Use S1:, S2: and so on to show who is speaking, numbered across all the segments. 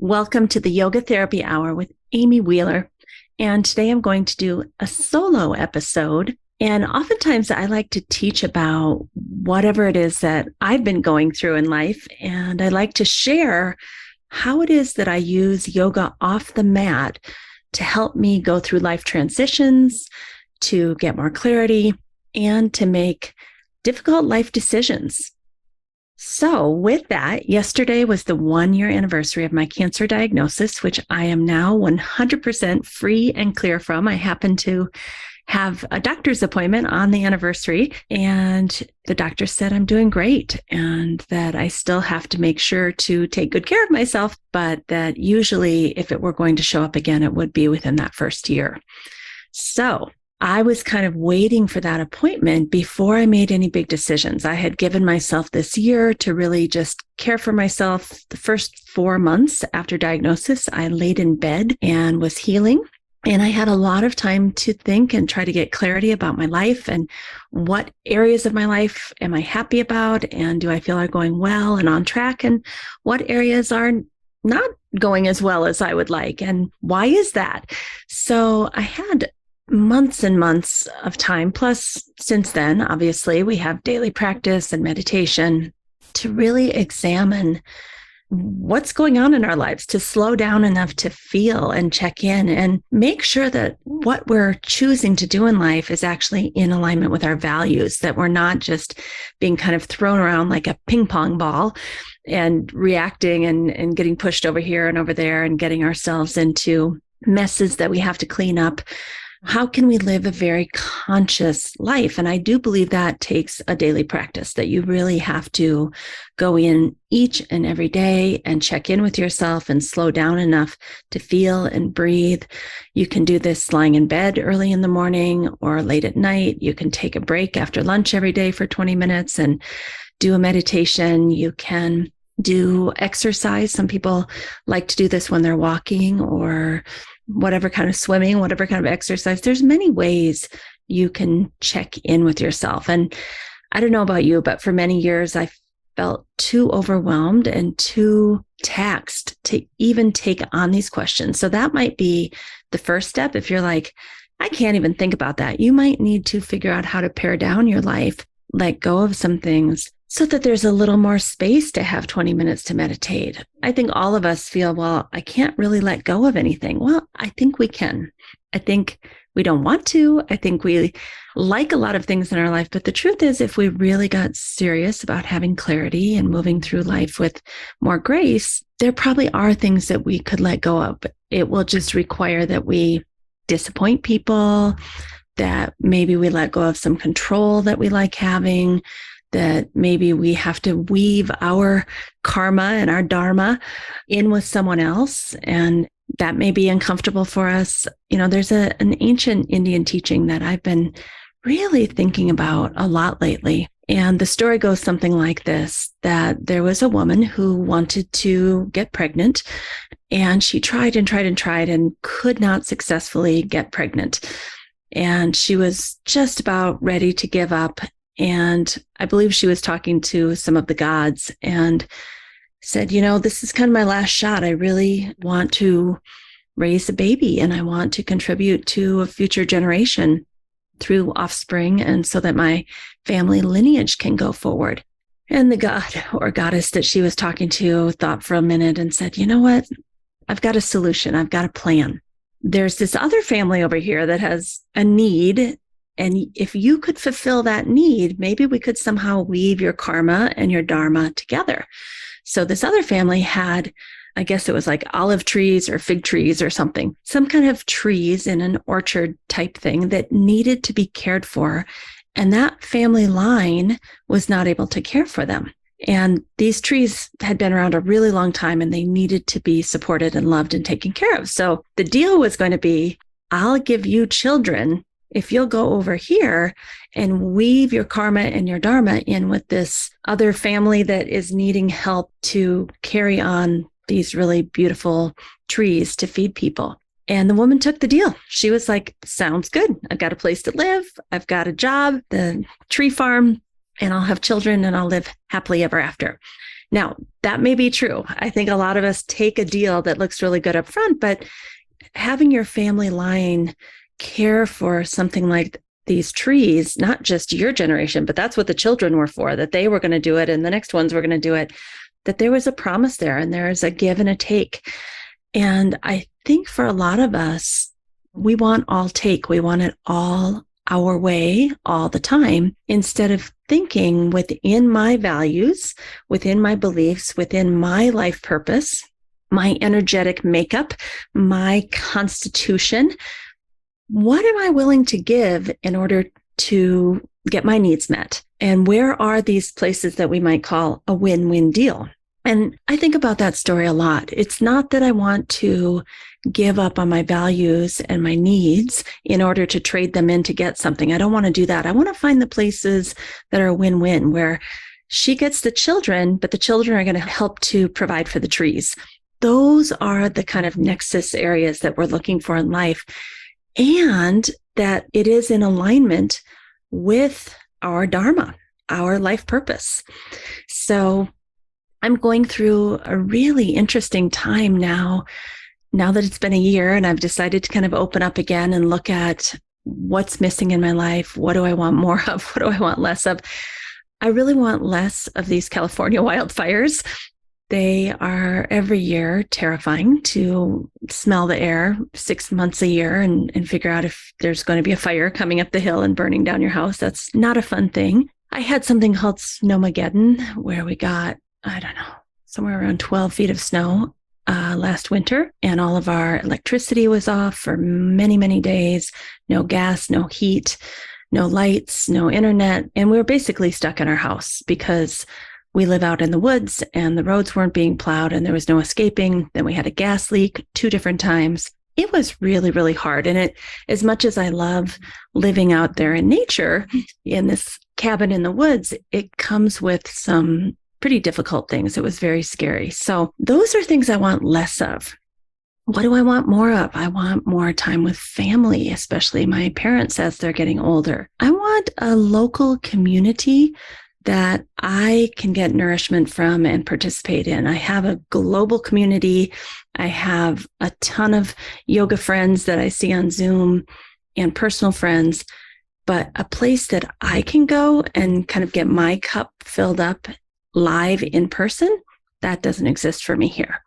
S1: Welcome to the Yoga Therapy Hour with Amy Wheeler. And today I'm going to do a solo episode. And oftentimes I like to teach about whatever it is that I've been going through in life. And I like to share how it is that I use yoga off the mat to help me go through life transitions, to get more clarity, and to make difficult life decisions. So with that, yesterday was the 1-year anniversary of my cancer diagnosis, which I am now 100% free and clear from. I happen to have a doctor's appointment on the anniversary, and the doctor said I'm doing great and that I still have to make sure to take good care of myself, but that usually if it were going to show up again, it would be within that first year. So I was kind of waiting for that appointment before I made any big decisions. I had given myself this year to really just care for myself. The first 4 months after diagnosis, I laid in bed and was healing. And I had a lot of time to think and try to get clarity about my life and what areas of my life am I happy about? And do I feel are going well and on track? And what areas are not going as well as I would like? And why is that? So I had months and months of time. Plus, since then, obviously, we have daily practice and meditation to really examine what's going on in our lives, to slow down enough to feel and check in and make sure that what we're choosing to do in life is actually in alignment with our values, that we're not just being kind of thrown around like a ping pong ball and reacting and getting pushed over here and over there and getting ourselves into messes that we have to clean up. How can we live a very conscious life? And I do believe that takes a daily practice, that you really have to go in each and every day and check in with yourself and slow down enough to feel and breathe. You can do this lying in bed early in the morning or late at night. You can take a break after lunch every day for 20 minutes and do a meditation. You can do exercise. Some people like to do this when they're walking or whatever kind of swimming, whatever kind of exercise. There's many ways you can check in with yourself. And I don't know about you, but for many years, I felt too overwhelmed and too taxed to even take on these questions. So that might be the first step. If you're like, I can't even think about that, you might need to figure out how to pare down your life, let go of some things, so that there's a little more space to have 20 minutes to meditate. I think all of us feel, well, I can't really let go of anything. Well, I think we can. I think we don't want to. I think we like a lot of things in our life. But the truth is, if we really got serious about having clarity and moving through life with more grace, there probably are things that we could let go of. It will just require that we disappoint people, that maybe we let go of some control that we like having, that maybe we have to weave our karma and our dharma in with someone else. And that may be uncomfortable for us. You know, there's an ancient Indian teaching that I've been really thinking about a lot lately. And the story goes something like this, that there was a woman who wanted to get pregnant, and she tried and tried and tried and could not successfully get pregnant. And she was just about ready to give up. And I believe she was talking to some of the gods and said, you know, this is kind of my last shot. I really want to raise a baby and I want to contribute to a future generation through offspring, and so that my family lineage can go forward. And the god or goddess that she was talking to thought for a minute and said, you know what? I've got a solution. I've got a plan. There's this other family over here that has a need. And if you could fulfill that need, maybe we could somehow weave your karma and your dharma together. So this other family had, I guess it was like olive trees or fig trees or something, some kind of trees in an orchard type thing that needed to be cared for. And that family line was not able to care for them. And these trees had been around a really long time and they needed to be supported and loved and taken care of. So the deal was going to be, I'll give you children if you'll go over here and weave your karma and your dharma in with this other family that is needing help to carry on these really beautiful trees to feed people. And the woman took the deal. She was like, sounds good. I've got a place to live. I've got a job, the tree farm, and I'll have children and I'll live happily ever after. Now, that may be true. I think a lot of us take a deal that looks really good up front, but having your family line care for something like these trees, not just your generation, but that's what the children were for, that they were going to do it and the next ones were going to do it, that there was a promise there and there's a give and a take. And I think for a lot of us, we want all take. We want it all our way all the time, instead of thinking within my values, within my beliefs, within my life purpose, my energetic makeup, my constitution. What am I willing to give in order to get my needs met? And where are these places that we might call a win-win deal? And I think about that story a lot. It's not that I want to give up on my values and my needs in order to trade them in to get something. I don't want to do that. I want to find the places that are a win-win, where she gets the children, but the children are going to help to provide for the trees. Those are the kind of nexus areas that we're looking for in life, and that it is in alignment with our dharma, our life purpose. So I'm going through a really interesting time now that it's been a year and I've decided to kind of open up again and look at what's missing in my life. What do I want more of? What do I want less of? I really want less of these California wildfires. They are every year terrifying to smell the air 6 months a year and figure out if there's going to be a fire coming up the hill and burning down your house. That's not a fun thing. I had something called Snowmageddon, where we got, I don't know, somewhere around 12 feet of snow last winter, and all of our electricity was off for many, many days. No gas, no heat, no lights, no internet. And we were basically stuck in our house because we live out in the woods and the roads weren't being plowed and there was no escaping. Then we had a gas leak 2 different times. It was really, really hard. And as much as I love living out there in nature, in this cabin in the woods, it comes with some pretty difficult things. It was very scary. So those are things I want less of. What do I want more of? I want more time with family, especially my parents as they're getting older. I want a local community that I can get nourishment from and participate in. I have a global community. I have a ton of yoga friends that I see on Zoom and personal friends, but a place that I can go and kind of get my cup filled up live in person, that doesn't exist for me here.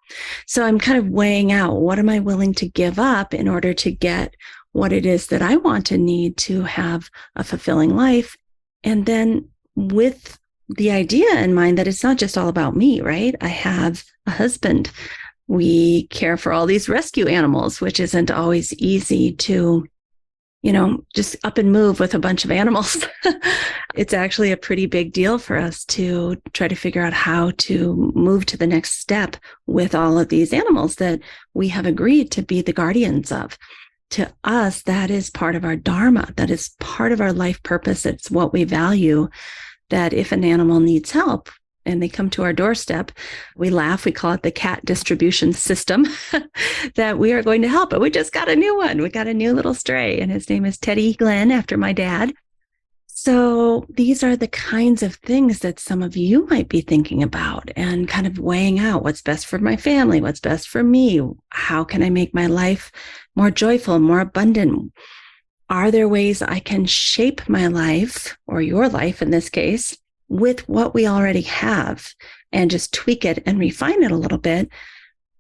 S1: So I'm kind of weighing out, what am I willing to give up in order to get what it is that I want and need to have a fulfilling life? And then with the idea in mind that it's not just all about me, right? I have a husband. We care for all these rescue animals, which isn't always easy to, just up and move with a bunch of animals. It's actually a pretty big deal for us to try to figure out how to move to the next step with all of these animals that we have agreed to be the guardians of. To us, that is part of our dharma. That is part of our life purpose. It's what we value, that if an animal needs help and they come to our doorstep, we laugh, we call it the cat distribution system, that we are going to help. But we just got a new one. We got a new little stray, and his name is Teddy Glenn, after my dad. So these are the kinds of things that some of you might be thinking about and kind of weighing out what's best for my family, what's best for me. How can I make my life more joyful, more abundant? Are there ways I can shape my life, or your life in this case, with what we already have and just tweak it and refine it a little bit?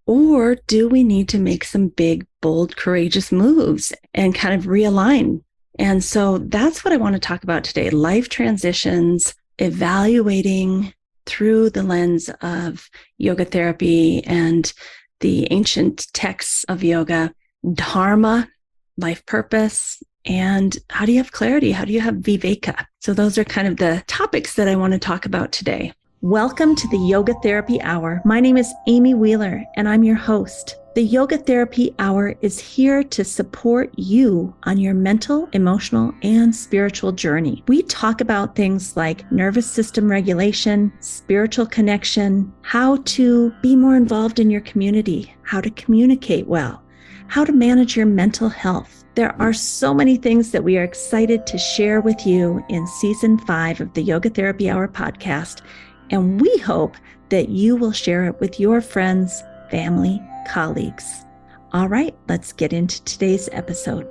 S1: Or do we need to make some big, bold, courageous moves and kind of realign? And so that's what I want to talk about today. Life transitions, evaluating through the lens of yoga therapy and the ancient texts of yoga, dharma, life purpose, and how do you have clarity? How do you have viveka? So those are kind of the topics that I want to talk about today. Welcome to the Yoga Therapy Hour. My name is Amy Wheeler, and I'm your host. The Yoga Therapy Hour is here to support you on your mental, emotional, and spiritual journey. We talk about things like nervous system regulation, spiritual connection, how to be more involved in your community, how to communicate well, how to manage your mental health. There are so many things that we are excited to share with you in Season 5 of the Yoga Therapy Hour podcast, and we hope that you will share it with your friends, family, colleagues. All right, let's get into today's episode.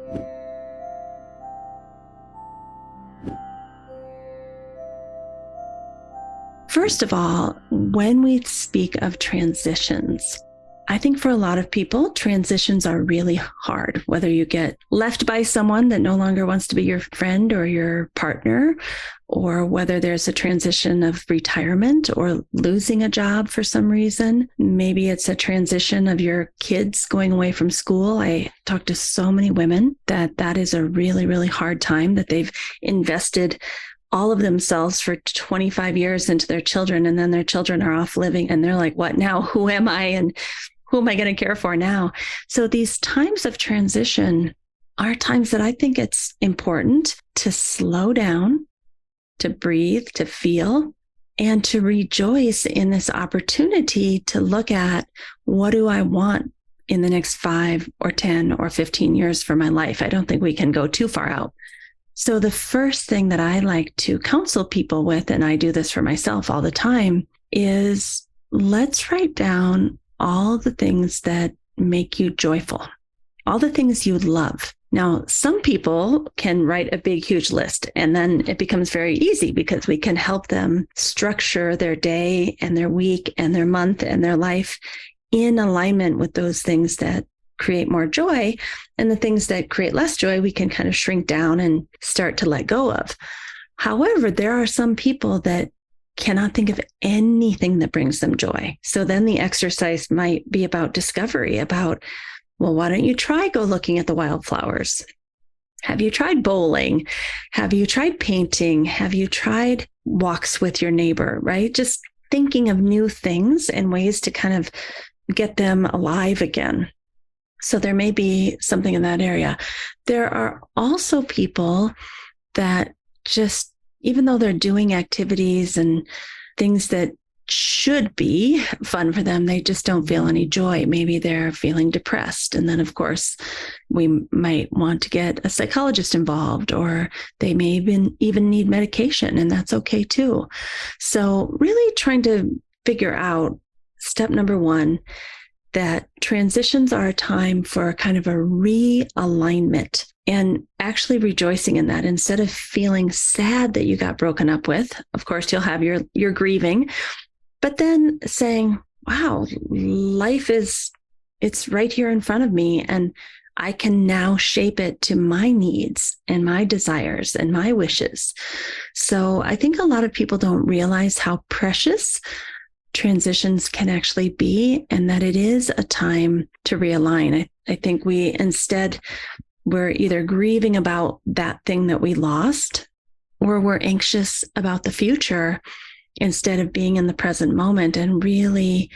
S1: First of all, when we speak of transitions, I think for a lot of people, transitions are really hard, whether you get left by someone that no longer wants to be your friend or your partner, or whether there's a transition of retirement or losing a job for some reason. Maybe it's a transition of your kids going away from school. I talk to so many women that is a really, really hard time, that they've invested all of themselves for 25 years into their children, and then their children are off living and they're like, what now? Who am I? And who am I going to care for now? So these times of transition are times that I think it's important to slow down, to breathe, to feel, and to rejoice in this opportunity to look at, what do I want in the next 5 or 10 or 15 years for my life? I don't think we can go too far out. So the first thing that I like to counsel people with, and I do this for myself all the time, is let's write down all the things that make you joyful, all the things you love. Now, some people can write a big, huge list, and then it becomes very easy because we can help them structure their day and their week and their month and their life in alignment with those things that create more joy. And the things that create less joy, we can kind of shrink down and start to let go of. However, there are some people that cannot think of anything that brings them joy. So then the exercise might be about discovery, about, well, why don't you try go looking at the wildflowers? Have you tried bowling? Have you tried painting? Have you tried walks with your neighbor, right? Just thinking of new things and ways to kind of get them alive again. So there may be something in that area. There are also people that just, even though they're doing activities and things that should be fun for them, they just don't feel any joy. Maybe they're feeling depressed. And then, of course, we might want to get a psychologist involved, or they may even need medication, and that's okay too. So really trying to figure out, step number one, that transitions are a time for kind of a realignment, and actually rejoicing in that. Instead of feeling sad that you got broken up with, of course, you'll have your grieving, but then saying, wow, life it's right here in front of me, and I can now shape it to my needs and my desires and my wishes. So I think a lot of people don't realize how precious transitions can actually be, and that it is a time to realign. I think we're either grieving about that thing that we lost, or we're anxious about the future instead of being in the present moment and really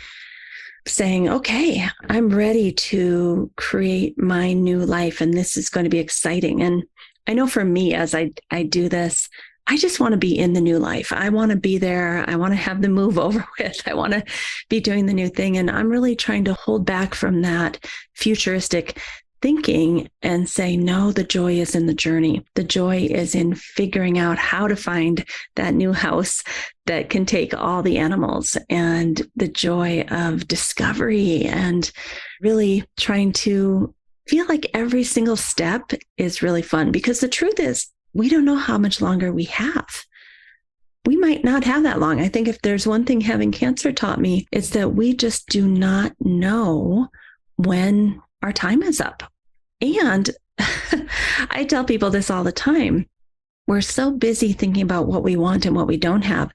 S1: saying, okay, I'm ready to create my new life, and this is going to be exciting. And I know for me, as I do this, I just want to be in the new life. I want to be there. I want to have the move over with. I want to be doing the new thing. And I'm really trying to hold back from that futuristic thinking and say, no, the joy is in the journey. The joy is in figuring out how to find that new house that can take all the animals, and the joy of discovery, and really trying to feel like every single step is really fun. Because the truth is, we don't know how much longer we have. We might not have that long. I think if there's one thing having cancer taught me, it's that we just do not know when our time is up. And I tell people this all the time. We're so busy thinking about what we want and what we don't have.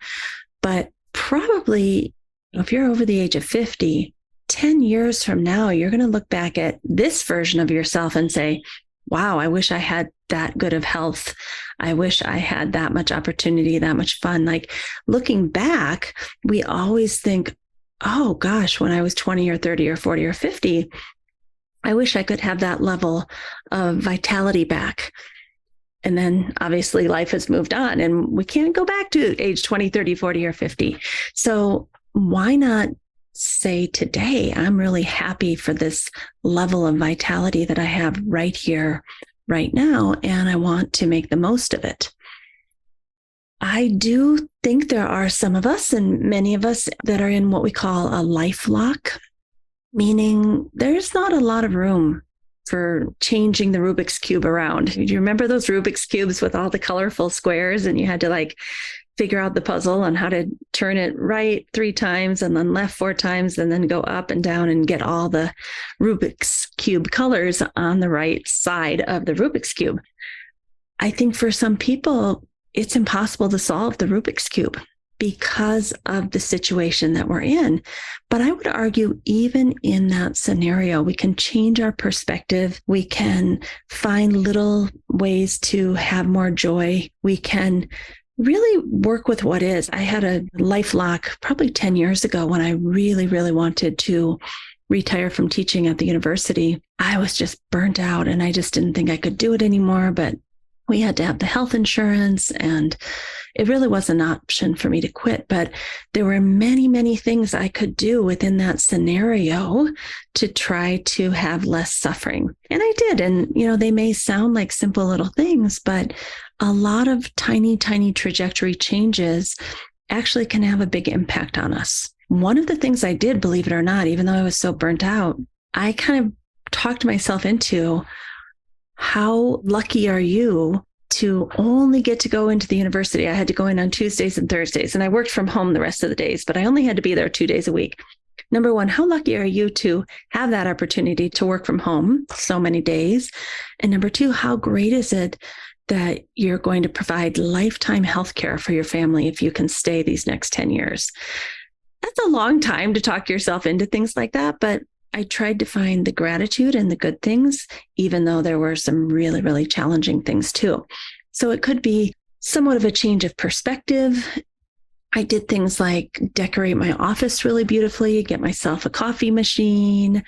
S1: But probably if you're over the age of 50, 10 years from now, you're going to look back at this version of yourself and say, wow, I wish I had that good of health. I wish I had that much opportunity, that much fun. Like, looking back, we always think, oh gosh, when I was 20 or 30 or 40 or 50, I wish I could have that level of vitality back. And then obviously life has moved on and we can't go back to age 20, 30, 40, or 50. So why not say today, I'm really happy for this level of vitality that I have right here, right now, and I want to make the most of it. I do think there are some of us and many of us that are in what we call a life lock, meaning there's not a lot of room for changing the Rubik's Cube around. Do you remember those Rubik's Cubes with all the colorful squares and you had to figure out the puzzle on how to turn it right 3 times and then left 4 times and then go up and down and get all the Rubik's Cube colors on the right side of the Rubik's Cube? I think for some people, it's impossible to solve the Rubik's Cube because of the situation that we're in. But I would argue, even in that scenario, we can change our perspective. We can find little ways to have more joy. We can really work with what is. I had a life lock probably 10 years ago when I really, really wanted to retire from teaching at the university. I was just burnt out and I just didn't think I could do it anymore. But we had to have the health insurance and it really was an option for me to quit. But there were many, many things I could do within that scenario to try to have less suffering. And I did. And, they may sound like simple little things, but a lot of tiny, tiny trajectory changes actually can have a big impact on us. One of the things I did, believe it or not, even though I was so burnt out, I kind of talked myself into, how lucky are you to only get to go into the university? I had to go in on Tuesdays and Thursdays, and I worked from home the rest of the days, but I only had to be there 2 days a week. Number one, how lucky are you to have that opportunity to work from home so many days? And number two, how great is it that you're going to provide lifetime health care for your family if you can stay these next 10 years? That's a long time to talk yourself into things like that, but I tried to find the gratitude and the good things, even though there were some really, really challenging things too. So it could be somewhat of a change of perspective. I did things like decorate my office really beautifully, get myself a coffee machine,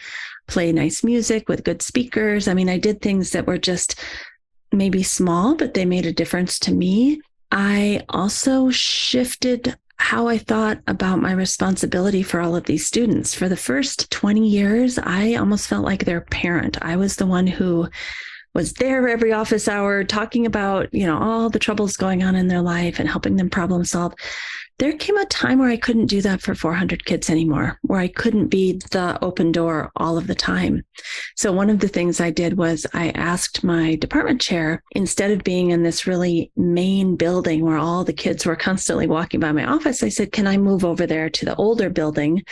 S1: play nice music with good speakers. I did things that were just maybe small, but they made a difference to me. I also shifted how I thought about my responsibility for all of these students. For the first 20 years, I almost felt like their parent. I was the one who was there every office hour talking about, all the troubles going on in their life and helping them problem solve. There came a time where I couldn't do that for 400 kids anymore, where I couldn't be the open door all of the time. So one of the things I did was I asked my department chair, instead of being in this really main building where all the kids were constantly walking by my office, I said, can I move over there to the older building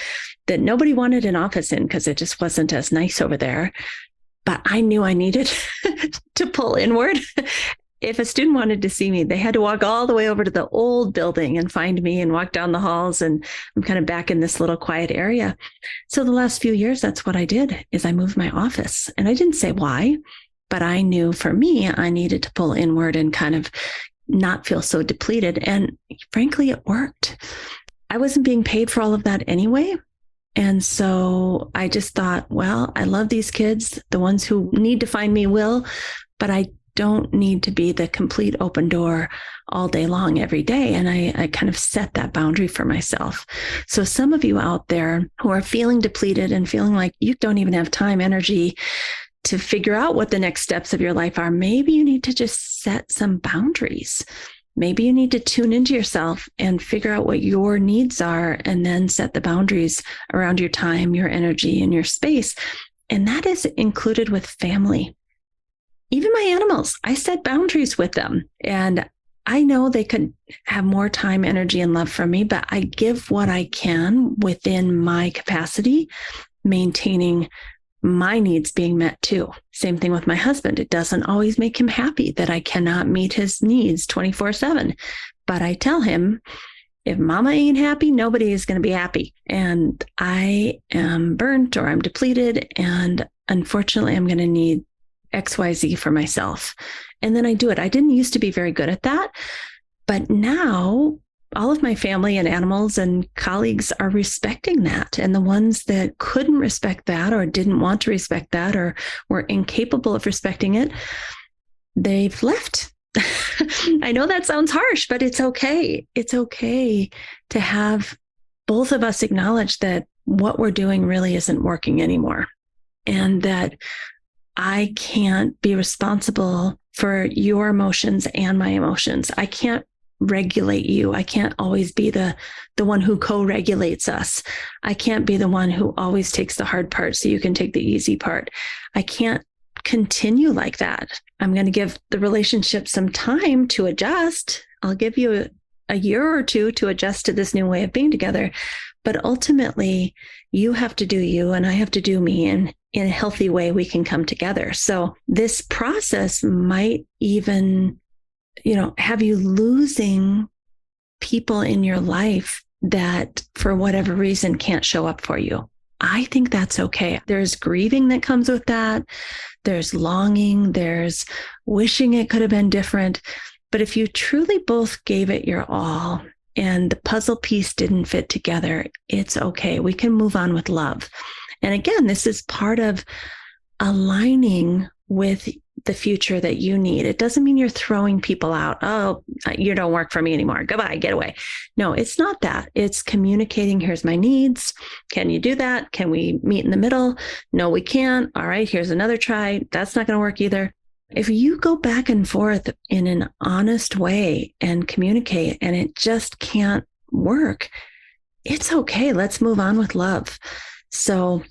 S1: that nobody wanted an office in because it just wasn't as nice over there? But I knew I needed to pull inward. If a student wanted to see me, they had to walk all the way over to the old building and find me and walk down the halls. And I'm kind of back in this little quiet area. So the last few years, that's what I did, is I moved my office. And I didn't say why, but I knew for me, I needed to pull inward and kind of not feel so depleted. And frankly, it worked. I wasn't being paid for all of that anyway. And so I just thought, well, I love these kids. The ones who need to find me will, but I don't need to be the complete open door all day long every day. And I kind of set that boundary for myself. So some of you out there who are feeling depleted and feeling like you don't even have time, energy to figure out what the next steps of your life are, maybe you need to just set some boundaries. Maybe you need to tune into yourself and figure out what your needs are and then set the boundaries around your time, your energy, and your space. And that is included with family. Even my animals, I set boundaries with them. And I know they could have more time, energy, and love from me, but I give what I can within my capacity, maintaining my needs being met too. Same thing with my husband. It doesn't always make him happy that I cannot meet his needs 24/7. But I tell him, if mama ain't happy, nobody is going to be happy. And I am burnt or I'm depleted. And unfortunately, I'm going to need XYZ for myself. And then I do it. I didn't used to be very good at that, but now all of my family and animals and colleagues are respecting that. And the ones that couldn't respect that or didn't want to respect that or were incapable of respecting it, they've left. I know that sounds harsh, but it's okay. It's okay to have both of us acknowledge that what we're doing really isn't working anymore. And that I can't be responsible for your emotions and my emotions. I can't regulate you. I can't always be the one who co-regulates us. I can't be the one who always takes the hard part so you can take the easy part. I can't continue like that. I'm going to give the relationship some time to adjust. I'll give you a year or two to adjust to this new way of being together. But ultimately, you have to do you and I have to do me. And in a healthy way, we can come together. So this process might even, have you losing people in your life that for whatever reason can't show up for you. I think that's okay. There's grieving that comes with that. There's longing. There's wishing it could have been different. But if you truly both gave it your all and the puzzle piece didn't fit together, it's okay. We can move on with love. And again, this is part of aligning with the future that you need. It doesn't mean you're throwing people out. Oh, you don't work for me anymore. Goodbye, get away. No, it's not that. It's communicating, here's my needs. Can you do that? Can we meet in the middle? No, we can't. All right, here's another try. That's not going to work either. If you go back and forth in an honest way and communicate and it just can't work, it's okay. Let's move on with love. So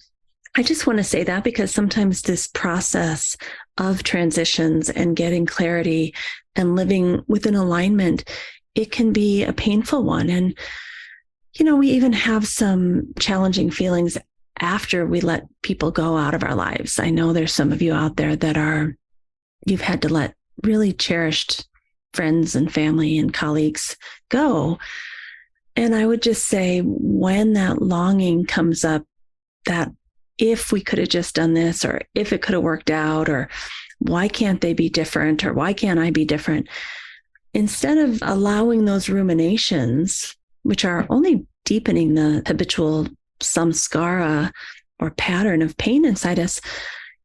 S1: I just want to say that because sometimes this process of transitions and getting clarity and living within alignment, it can be a painful one. And, we even have some challenging feelings after we let people go out of our lives. I know there's some of you out there that you've had to let really cherished friends and family and colleagues go. And I would just say when that longing comes up, that if we could have just done this, or if it could have worked out, or why can't they be different, or why can't I be different? Instead of allowing those ruminations, which are only deepening the habitual samskara or pattern of pain inside us,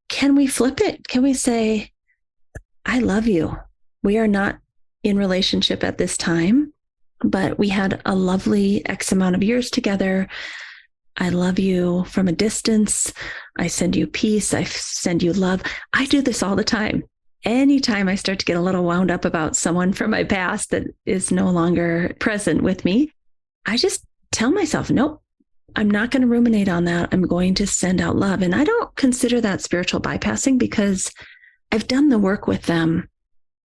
S1: can we flip it? Can we say, I love you. We are not in relationship at this time, but we had a lovely X amount of years together. I love you from a distance. I send you peace. I send you love. I do this all the time. Anytime I start to get a little wound up about someone from my past that is no longer present with me, I just tell myself, nope, I'm not going to ruminate on that. I'm going to send out love. And I don't consider that spiritual bypassing because I've done the work with them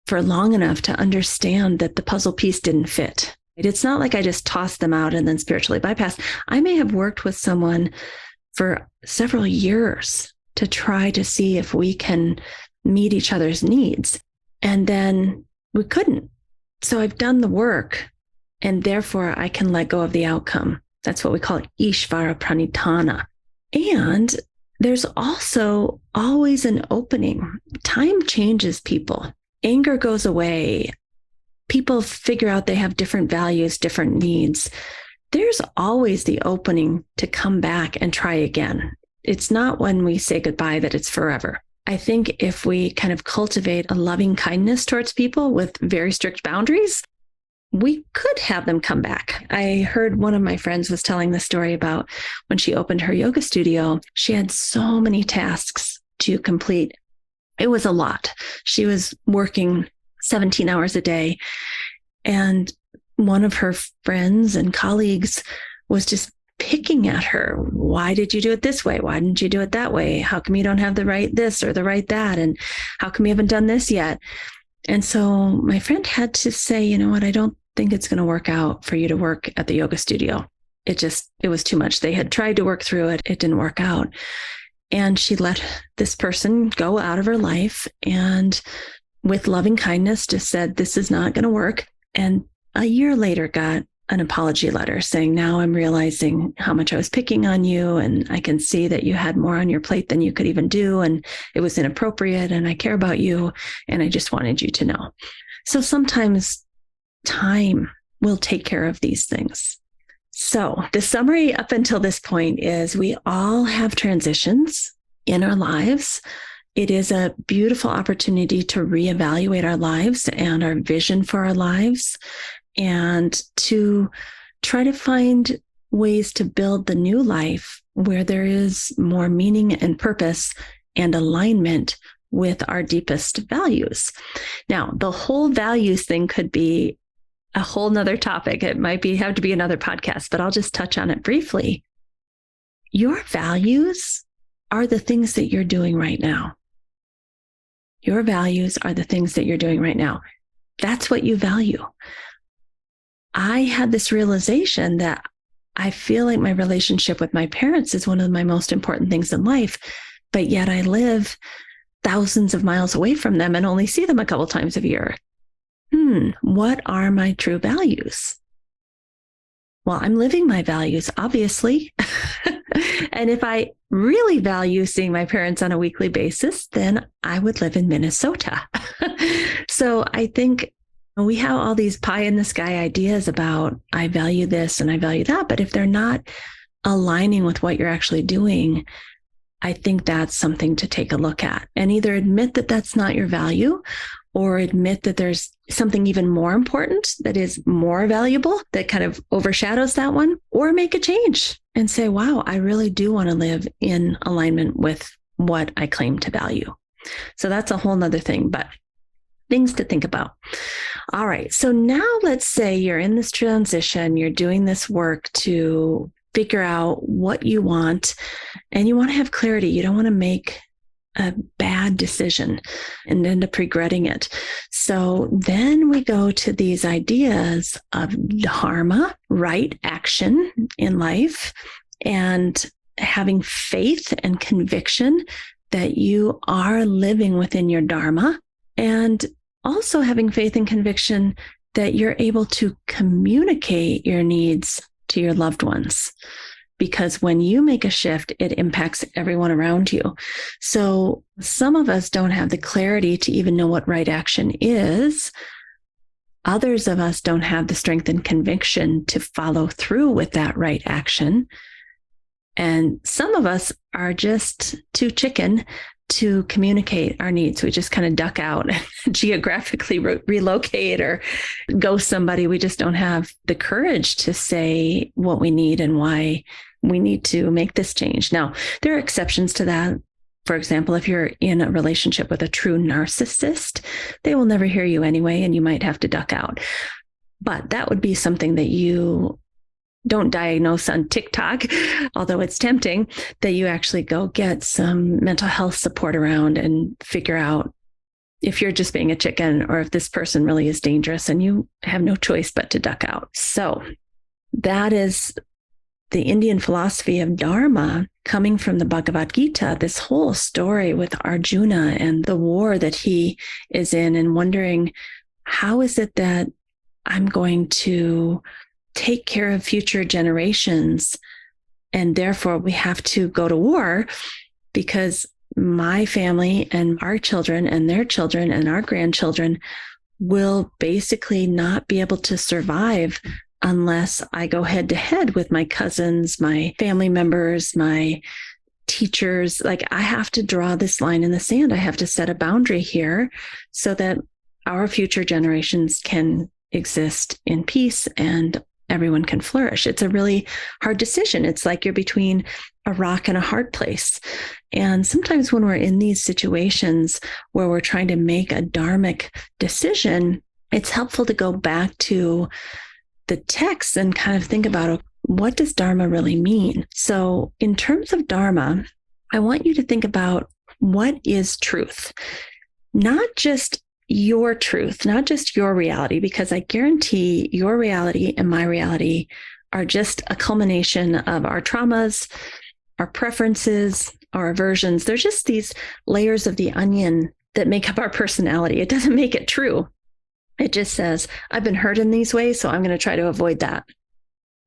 S1: for long enough to understand that the puzzle piece didn't fit. It's not like I just tossed them out and then spiritually bypassed. I may have worked with someone for several years to try to see if we can meet each other's needs. And then we couldn't. So I've done the work and therefore I can let go of the outcome. That's what we call Ishvara Pranitana. And there's also always an opening. Time changes people. Anger goes away. People figure out they have different values, different needs. There's always the opening to come back and try again. It's not when we say goodbye that it's forever. I think if we kind of cultivate a loving kindness towards people with very strict boundaries, we could have them come back. I heard one of my friends was telling the story about when she opened her yoga studio, she had so many tasks to complete. It was a lot. She was working 17 hours a day. And one of her friends and colleagues was just picking at her. Why did you do it this way? Why didn't you do it that way? How come you don't have the right this or the right that? And how come you haven't done this yet? And so my friend had to say, you know what? I don't think it's going to work out for you to work at the yoga studio. It was too much. They had tried to work through it. It didn't work out. And she let this person go out of her life and with loving kindness just said, this is not going to work. And a year later got an apology letter saying, now I'm realizing how much I was picking on you. And I can see that you had more on your plate than you could even do. And it was inappropriate. And I care about you. And I just wanted you to know. So sometimes time will take care of these things. So the summary up until this point is we all have transitions in our lives. It is a beautiful opportunity to reevaluate our lives and our vision for our lives and to try to find ways to build the new life where there is more meaning and purpose and alignment with our deepest values. Now, the whole values thing could be a whole nother topic. It might have to be another podcast, but I'll just touch on it briefly. Your values are the things that you're doing right now. Your values are the things that you're doing right now. That's what you value. I had this realization that I feel like my relationship with my parents is one of my most important things in life, but yet I live thousands of miles away from them and only see them a couple times a year. What are my true values? Well, I'm living my values, obviously. And if I really value seeing my parents on a weekly basis, then I would live in Minnesota. So I think we have all these pie in the sky ideas about I value this and I value that, but if they're not aligning with what you're actually doing, I think that's something to take a look at and either admit that that's not your value or admit that there's something even more important that is more valuable that kind of overshadows that one, or make a change and say, wow, I really do want to live in alignment with what I claim to value. So that's a whole nother thing, but things to think about. All right. So now let's say you're in this transition, you're doing this work to figure out what you want and you want to have clarity. You don't want to make a bad decision and end up regretting it. So then we go to these ideas of dharma, right action in life, and having faith and conviction that you are living within your dharma, and also having faith and conviction that you're able to communicate your needs to your loved ones. Because when you make a shift, it impacts everyone around you. So some of us don't have the clarity to even know what right action is. Others of us don't have the strength and conviction to follow through with that right action. And some of us are just too chicken to communicate our needs. We just kind of duck out and geographically relocate or ghost somebody. We just don't have the courage to say what we need and why we need to make this change. Now, there are exceptions to that. For example, if you're in a relationship with a true narcissist, they will never hear you anyway, and you might have to duck out. But that would be something that you don't diagnose on TikTok, although it's tempting, that you actually go get some mental health support around and figure out if you're just being a chicken or if this person really is dangerous and you have no choice but to duck out. So that is the Indian philosophy of dharma coming from the Bhagavad Gita, this whole story with Arjuna and the war that he is in and wondering, how is it that I'm going to take care of future generations? And therefore we have to go to war because my family and our children and their children and our grandchildren will basically not be able to survive unless I go head to head with my cousins, my family members, my teachers. Like, I have to draw this line in the sand. I have to set a boundary here so that our future generations can exist in peace and everyone can flourish. It's a really hard decision. It's like you're between a rock and a hard place. And sometimes when we're in these situations where we're trying to make a dharmic decision, it's helpful to go back to the text and kind of think about, what does dharma really mean? So in terms of dharma, I want you to think about what is truth, not just your truth, not just your reality, because I guarantee your reality and my reality are just a culmination of our traumas, our preferences, our aversions. They're just these layers of the onion that make up our personality. It doesn't make it true. It just says, I've been hurt in these ways, so I'm going to try to avoid that.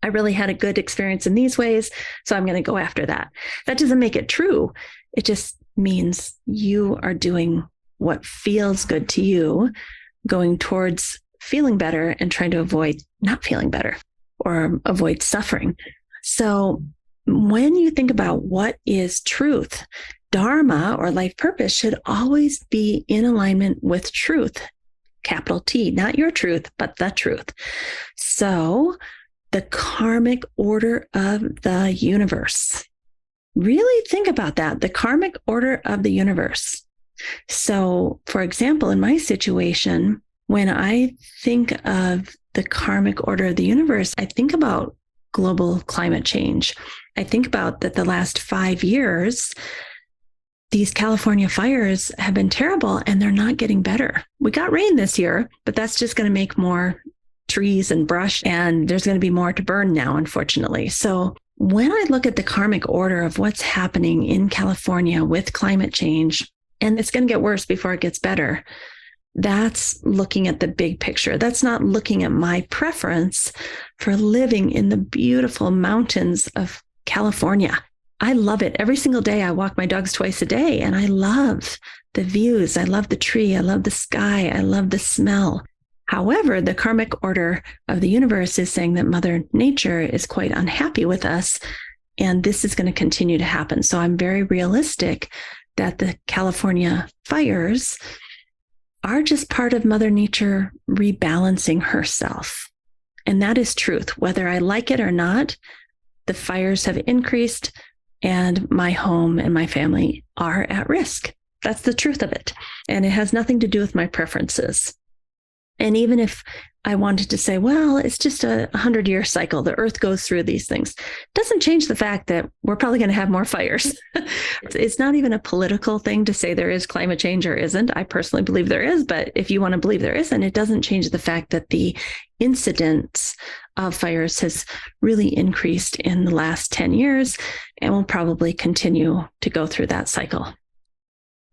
S1: I really had a good experience in these ways, so I'm going to go after that. That doesn't make it true. It just means you are doing what feels good to you, going towards feeling better and trying to avoid not feeling better or avoid suffering. So when you think about what is truth, dharma or life purpose should always be in alignment with truth. Capital T, not your truth, but the truth. So the karmic order of the universe. Really think about that, the karmic order of the universe. So, for example, in my situation, when I think of the karmic order of the universe, I think about global climate change. I think about that the last 5 years, these California fires have been terrible and they're not getting better. We got rain this year, but that's just going to make more trees and brush, and there's going to be more to burn now, unfortunately. So when I look at the karmic order of what's happening in California with climate change, and it's going to get worse before it gets better, that's looking at the big picture. That's not looking at my preference for living in the beautiful mountains of California. I love it. Every single day I walk my dogs twice a day, and I love the views. I love the tree. I love the sky. I love the smell. However, the karmic order of the universe is saying that Mother Nature is quite unhappy with us, and this is going to continue to happen. So I'm very realistic that the California fires are just part of Mother Nature rebalancing herself. And that is truth. Whether I like it or not, the fires have increased and my home and my family are at risk. That's the truth of it. And it has nothing to do with my preferences. And even if I wanted to say, well, it's just a 100-year cycle, the earth goes through these things, doesn't change the fact that we're probably going to have more fires. It's not even a political thing to say there is climate change or isn't. I personally believe there is, but if you want to believe there isn't, it doesn't change the fact that the incidence of fires has really increased in the last 10 years and will probably continue to go through that cycle.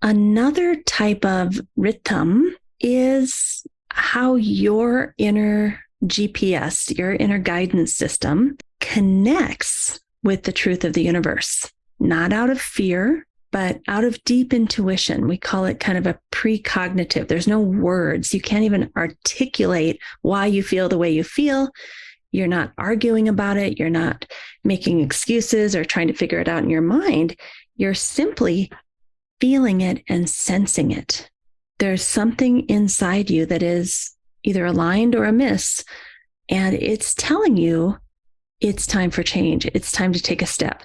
S1: Another type of rhythm is how your inner GPS, your inner guidance system, connects with the truth of the universe, not out of fear, but out of deep intuition. We call it kind of a precognitive. There's no words. You can't even articulate why you feel the way you feel. You're not arguing about it. You're not making excuses or trying to figure it out in your mind. You're simply feeling it and sensing it. There's something inside you that is either aligned or amiss, and it's telling you it's time for change. It's time to take a step.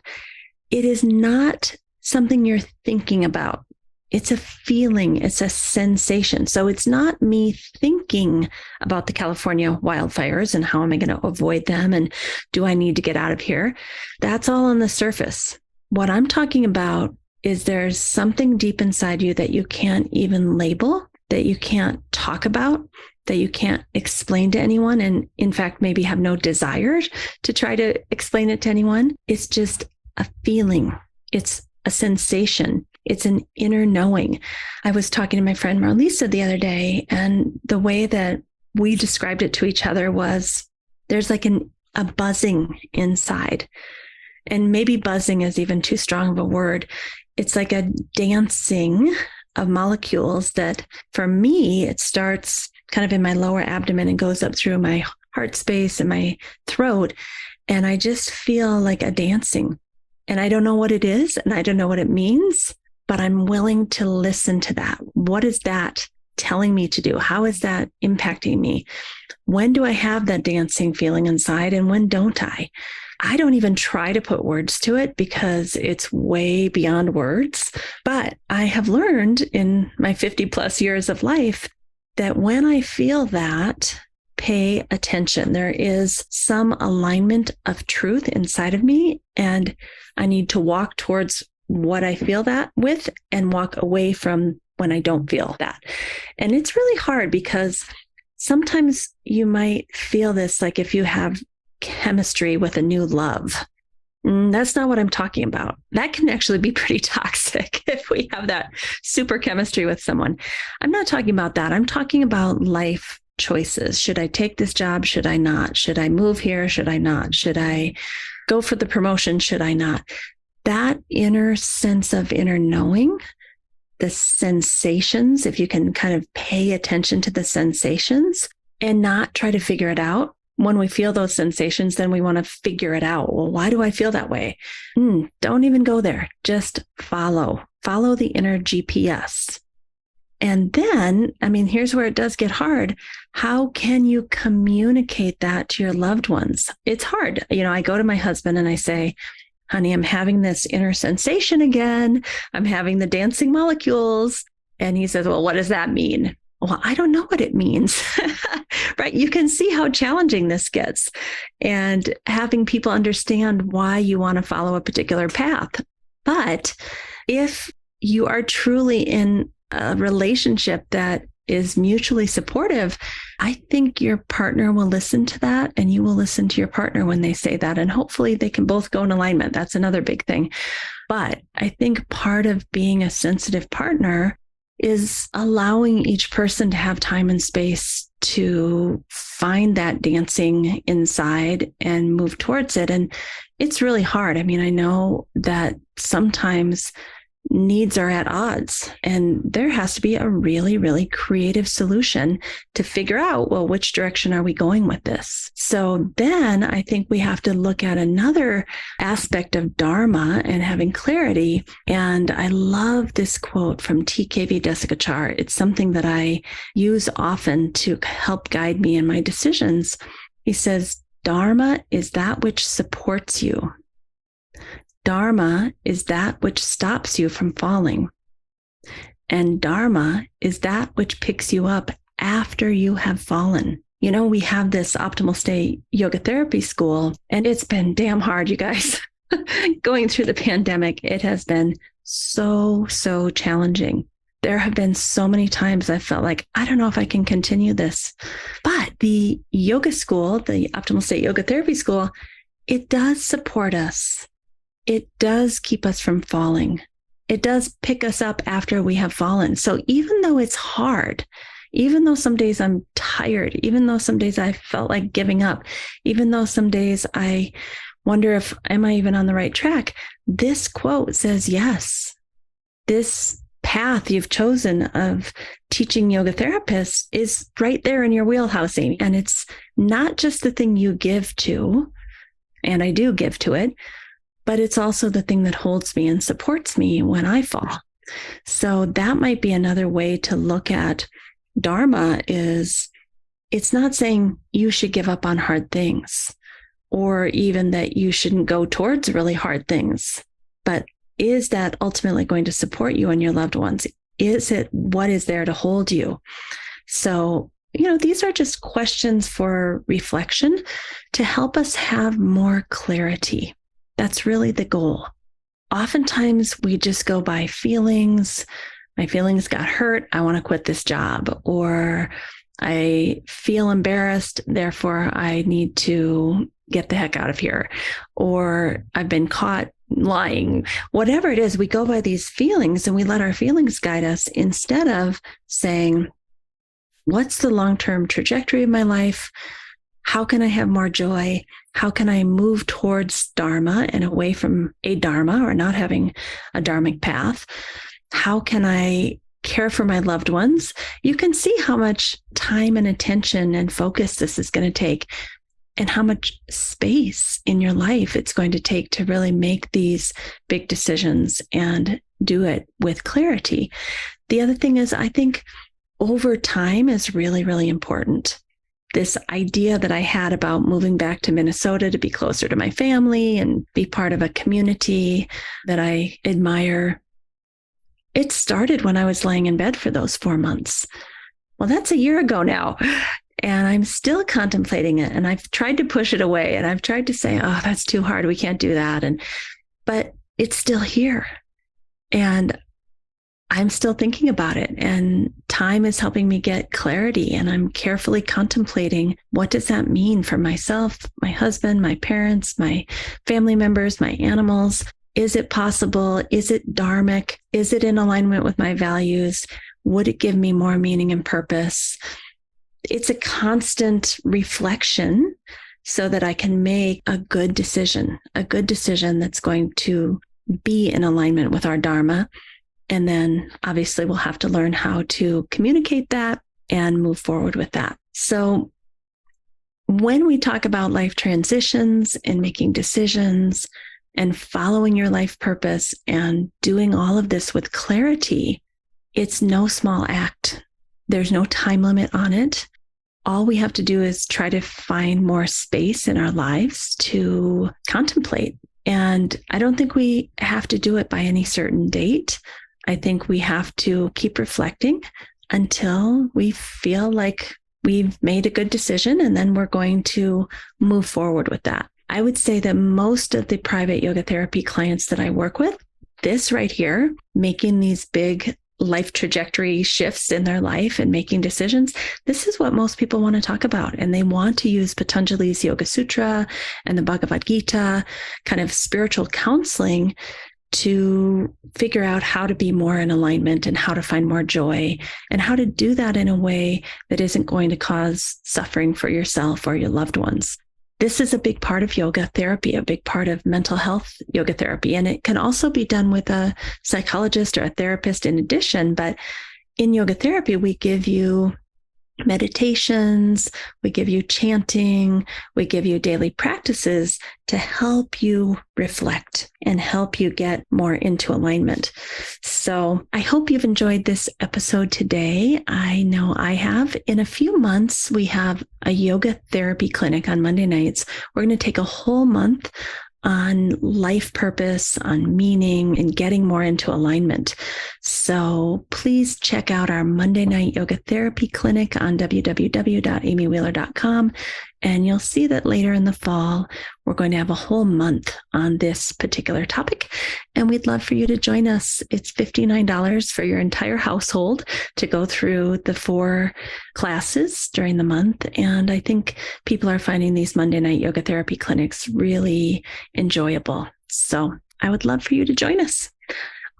S1: It is not something you're thinking about. It's a feeling. It's a sensation. So it's not me thinking about the California wildfires and how am I going to avoid them and do I need to get out of here? That's all on the surface. What I'm talking about is there's something deep inside you that you can't even label, that you can't talk about, that you can't explain to anyone, and in fact, maybe have no desire to try to explain it to anyone. It's just a feeling. It's a sensation. It's an inner knowing. I was talking to my friend Marlisa the other day, and the way that we described it to each other was there's like a buzzing inside. And maybe buzzing is even too strong of a word. It's like a dancing of molecules that, for me, it starts kind of in my lower abdomen and goes up through my heart space and my throat. And I just feel like a dancing. And I don't know what it is, and I don't know what it means, but I'm willing to listen to that. What is that telling me to do? How is that impacting me? When do I have that dancing feeling inside, and when don't I? I don't even try to put words to it because it's way beyond words. But I have learned in my 50 plus years of life that when I feel that, pay attention. There is some alignment of truth inside of me, and I need to walk towards what I feel that with and walk away from when I don't feel that. And it's really hard because sometimes you might feel this, like if you have chemistry with a new love. That's not what I'm talking about. That can actually be pretty toxic if we have that super chemistry with someone. I'm not talking about that. I'm talking about life choices. Should I take this job? Should I not? Should I move here? Should I not? Should I go for the promotion? Should I not? That inner sense of inner knowing, the sensations, if you can kind of pay attention to the sensations and not try to figure it out. When we feel those sensations, then we want to figure it out. Well, why do I feel that way? Don't even go there. Just follow the inner GPS. And then, here's where it does get hard. How can you communicate that to your loved ones? It's hard. I go to my husband and I say, honey, I'm having this inner sensation again. I'm having the dancing molecules. And he says, well, what does that mean? well, I don't know what it means, right? You can see how challenging this gets, and having people understand why you want to follow a particular path. But if you are truly in a relationship that is mutually supportive, I think your partner will listen to that, and you will listen to your partner when they say that. And hopefully they can both go in alignment. That's another big thing. But I think part of being a sensitive partner is allowing each person to have time and space to find that dancing inside and move towards it. And it's really hard. I mean, I know that sometimes needs are at odds, and there has to be a really, really creative solution to figure out, well, which direction are we going with this? So then I think we have to look at another aspect of Dharma and having clarity. And I love this quote from TKV Desikachar. It's something that I use often to help guide me in my decisions. He says, Dharma is that which supports you. Dharma is that which stops you from falling. And Dharma is that which picks you up after you have fallen. You know, we have this optimal state yoga therapy school, and it's been damn hard, you guys. Going through the pandemic, it has been so challenging. There have been so many times I felt like, I don't know if I can continue this. But the yoga school, the optimal state yoga therapy school, it does support us. It does keep us from falling. It does pick us up after we have fallen. So even though it's hard, even though some days I'm tired, even though some days I felt like giving up, even though some days I wonder if, am I even on the right track? This quote says, yes, this path you've chosen of teaching yoga therapists is right there in your wheelhouse, Amy. And it's not just the thing you give to, and I do give to it, but it's also the thing that holds me and supports me when I fall. So that might be another way to look at Dharma. Is it's not saying you should give up on hard things, or even that you shouldn't go towards really hard things, but is that ultimately going to support you and your loved ones? Is it what is there to hold you? So, these are just questions for reflection to help us have more clarity. That's really the goal. Oftentimes we just go by feelings. My feelings got hurt. I want to quit this job. Or I feel embarrassed. Therefore, I need to get the heck out of here. Or I've been caught lying. Whatever it is, we go by these feelings and we let our feelings guide us instead of saying, what's the long-term trajectory of my life? How can I have more joy? How can I move towards Dharma and away from a Dharma or not having a Dharmic path? How can I care for my loved ones? You can see how much time and attention and focus this is going to take, and how much space in your life it's going to take to really make these big decisions and do it with clarity. The other thing is, I think over time is really, really important. This idea that I had about moving back to Minnesota to be closer to my family and be part of a community that I admire, it started when I was laying in bed for those 4 months. Well, that's a year ago now. And I'm still contemplating it. And I've tried to push it away. And I've tried to say, oh, that's too hard. We can't do that. But it's still here. And I'm still thinking about it, and time is helping me get clarity, and I'm carefully contemplating, what does that mean for myself, my husband, my parents, my family members, my animals? Is it possible? Is it dharmic? Is it in alignment with my values? Would it give me more meaning and purpose? It's a constant reflection so that I can make a good decision that's going to be in alignment with our Dharma. And then obviously we'll have to learn how to communicate that and move forward with that. So when we talk about life transitions and making decisions and following your life purpose and doing all of this with clarity, it's no small act. There's no time limit on it. All we have to do is try to find more space in our lives to contemplate. And I don't think we have to do it by any certain date. I think we have to keep reflecting until we feel like we've made a good decision, and then we're going to move forward with that. I would say that most of the private yoga therapy clients that I work with, this right here, making these big life trajectory shifts in their life and making decisions, this is what most people want to talk about. And they want to use Patanjali's Yoga Sutra and the Bhagavad Gita, kind of spiritual counseling, to figure out how to be more in alignment and how to find more joy and how to do that in a way that isn't going to cause suffering for yourself or your loved ones. This is a big part of yoga therapy, a big part of mental health yoga therapy. And it can also be done with a psychologist or a therapist in addition. But in yoga therapy, we give you meditations, we give you chanting, we give you daily practices to help you reflect and help you get more into alignment. So I hope you've enjoyed this episode today. I know I have. In a few months, we have a yoga therapy clinic on Monday nights. We're going to take a whole month on life purpose, on meaning, and getting more into alignment. So please check out our Monday Night Yoga Therapy Clinic on www.amywheeler.com. And you'll see that later in the fall, we're going to have a whole month on this particular topic. And we'd love for you to join us. It's $59 for your entire household to go through the 4 classes during the month. And I think people are finding these Monday Night Yoga Therapy clinics really enjoyable. So I would love for you to join us.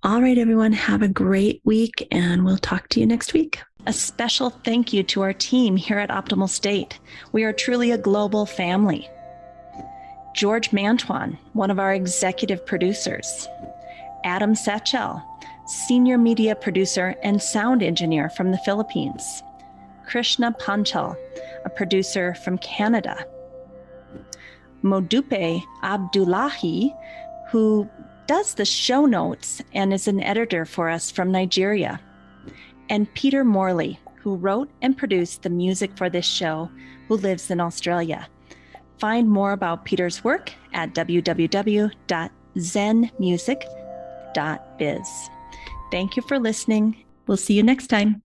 S1: All right, everyone, have a great week, and we'll talk to you next week. A special thank you to our team here at Optimal State. We are truly a global family. George Mantuan, one of our executive producers. Adam Satchel, senior media producer and sound engineer from the Philippines. Krishna Panchal, a producer from Canada. Modupe Abdullahi, who does the show notes and is an editor for us from Nigeria. And Peter Morley, who wrote and produced the music for this show, who lives in Australia. Find more about Peter's work at www.zenmusic.biz. Thank you for listening. We'll see you next time.